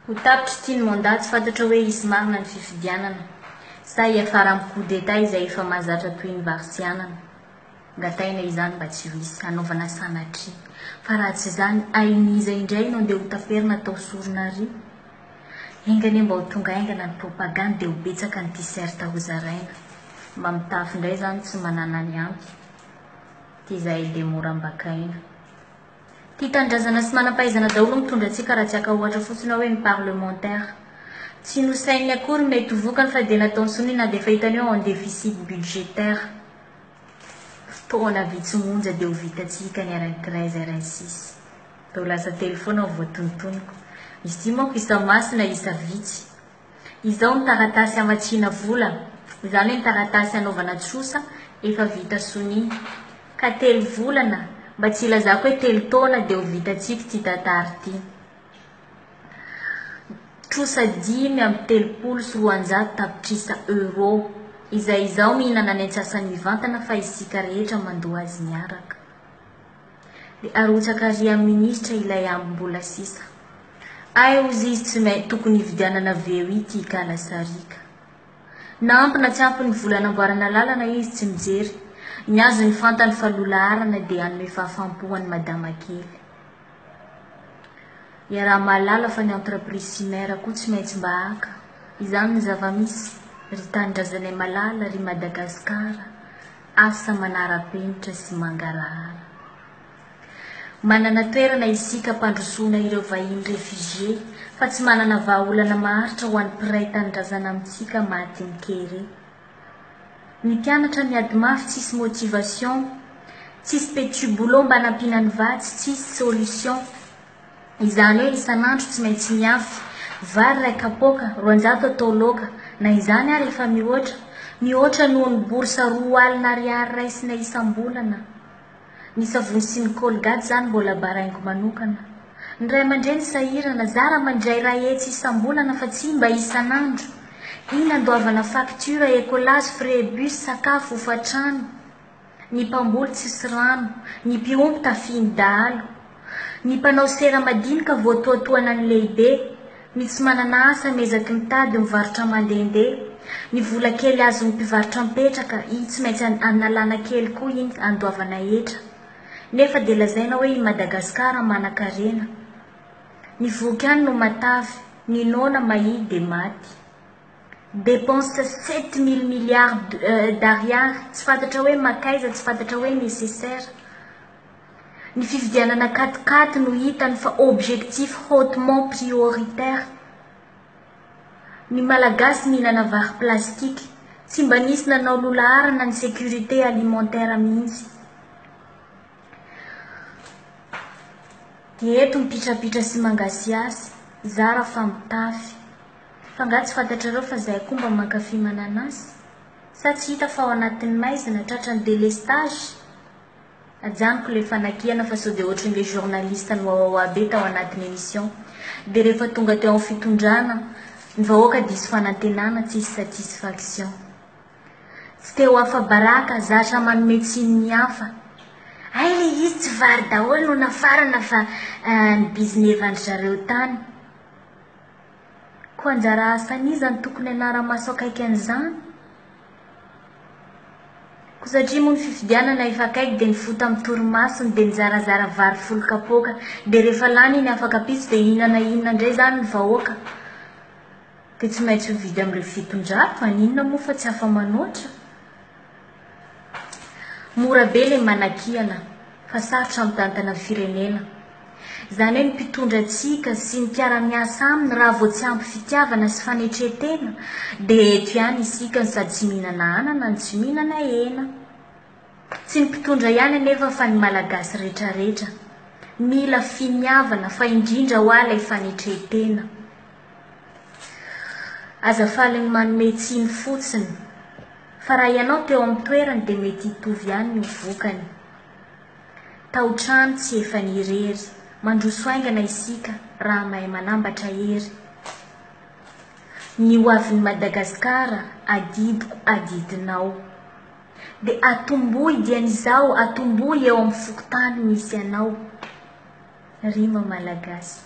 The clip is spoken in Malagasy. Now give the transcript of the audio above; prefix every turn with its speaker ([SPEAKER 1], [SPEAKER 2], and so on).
[SPEAKER 1] Ho tapitry tiany mandaty fantatra hoe isy marina ny fifidianana. Sa hiafara amin'ny coup d'état izay efa mahazatra toy ny varisianana. Gataina izany mba tsy ho hisy hanaovana sanatria. Fa raha tsy izany ainiza indray no andeha ho taferina tao sorona ry. Engany mba ho tonga aingana ny propagande dia ho betsaka ny t-shirt ho zaraina. Mba mitafy indray zany tsy manana ny ampy. Ty izahay dia mora mbakaina. Ty tandrazana sy manam-pahaizana daholo mitondra antsika raha tsy aka ohatra fotsiny hoe ny parlementaire. Tsy nosainy akory mety ho vokany fa dia nataony sonina dia fa hitany eo en déficit budgétaire. Fotoana vitsy monja dia ho vitantsika ny RN13 RN6. Dao lasa telefona ho voatontoniko. Izy ty manko isa masina isa vitsy. Izao ny taratasy amatsiana vola. Izany hoe ny taratasy anaovana trosa efa vita sonina. Ka 3 volana mba tsy ilazako hoe 3 taona dia ho vitantsika ty tantara ty. Trosa 10 amin'ny 30 sy 400 tapitrisa euro. Izay izao mihinana ny antsasany mivantana fa isika rehetra mandoa azy miaraka. Dia arotsaka ry amin'ny ministra ilay ambom-bola sisa. Ay ozy izy tsy tokony hividianana veo ity ikala sarika. Nampy na tsy ampy ny vola namboarana lalana izy tsy mijery. Ny azo ny fantany fa lola arana dia hanome fahafampohany madama kely. Iaraha malala fa ny entreprise chimère koa tsy maintsy mba haka. Izany ny zava-misy ry tandrazanay malala ry Madagasikara. Asa manara-penitra sy mangarahara. Manana toerana isika mpandrosoana ireo vahiny réfugié fa tsy manana vahaolana maharitra ho an'ny mpiray tandrazana amintsika matiny kere. Ny mpianatra miady mafy tsisy motivation, tsisy petubolo mba nampiana ny vatsy, tsisy solution. Izany hoe isan'andro tsy maintsy miafy, vary ray kapoaka, 200 atao laoka, na izany ary efa mihoatra noho ny borsa 2 alina ariary raisina isam-bolana. Ny savony sy ny colgate zany mbola baraingo manokana. Ny ray aman-dreny sahirana, zara mandray rahetsy isam-bolana fa tsy mba isan'andro. Iny andoavana facture, écolage, frais bus, sakafo, hofatrano. Ny mpamboly tsisy rano, ny mpiomby tafiny dahalo. Ny mpanao sera madinika voatoatoana ny lehibe, ny tsy manana asa mezaky mitady mivarotra mandehandeha. Ny vola kely azon'ny mpivarotra mipetraka, iny tsy maintsy analana kely koa iny andoavana hetra. Nefa dia lazaina hoe i Madagasikara manan-karena. Ny vokany no matavy, ny nona mahi dia maty. Dépense 7000 milliards d'ariary, tsy fantatra hoe makaiza, tsy fantatra hoe nécessaire. Ny fividianana 4x4 no hitany fa objectif hautement prioritaire. Ny malagasy mihinana vary plastique, tsy mba nisy nanao lola arana ny sécurité alimentaire mihitsy. Dia eto mipitrapitra sy mangasiasy, zara fa mitafy. Fa nga tsy fantatrareo fa zahay koa mba mankafy mananasy. Sa tsy hita fa ao anatin'ny maizina tratrany délestage. Ajanoko le fanakiana fa sao dia ohatran'ilay journaliste no awabe tao anatin'ny émission. Dia rehefa tonga teo amin'ny fitondrana, ny vahoaka diso fanantenana tsisy satisfaction. Tsy teo hafa baraka, zatra manome tsiny ny hafa. Ay le izy tsy vary daholo no nafarana fa ny bizinevany zareo tany. Koa anjara asan'iza ny tokony anara-maso akaiky an'izany. Ko satria moa ny fifidianana efa akaiky dia ny fota amin'ny torimasony dia nizarazara vary folo kapoaka. Dia rehefa lany iny afaka pitsy dia inona indray zany ny vahoaka. Dia tsy maintsy mividy amin'ireo fitondrana fa ninona moa fa tsy afa manoatra. Mora be le manakiana fa sarotra mitantana firenena. Izany hoe ny mpitondra antsika sy ny mpiara-miasa aminy raha vao tsy ampy fitiavana sy fanetretena dia eto ihany isika ny sady tsy mihinana anana ny tsy mihinana hena. Tsy ny mpitondra ihany anefa fa ny malagasy rehetrarehetra. Mila finiavana fa indrindra ho ala fanetretena. Azafaly ny manome tsiny fotsiny. Fa raha ianao teo amin'ny toerany dia mety hitovy ihany ny vokany. Tao-trano tsy efa nirery, mandroso aingana isika raha mahay manambatra hery. Ny hoavin'ny Madagasikara adidiko adidinao. Dia atombohy dian'izao, atombohy eo amin'ny fokotany misy anao. Rima malagasy.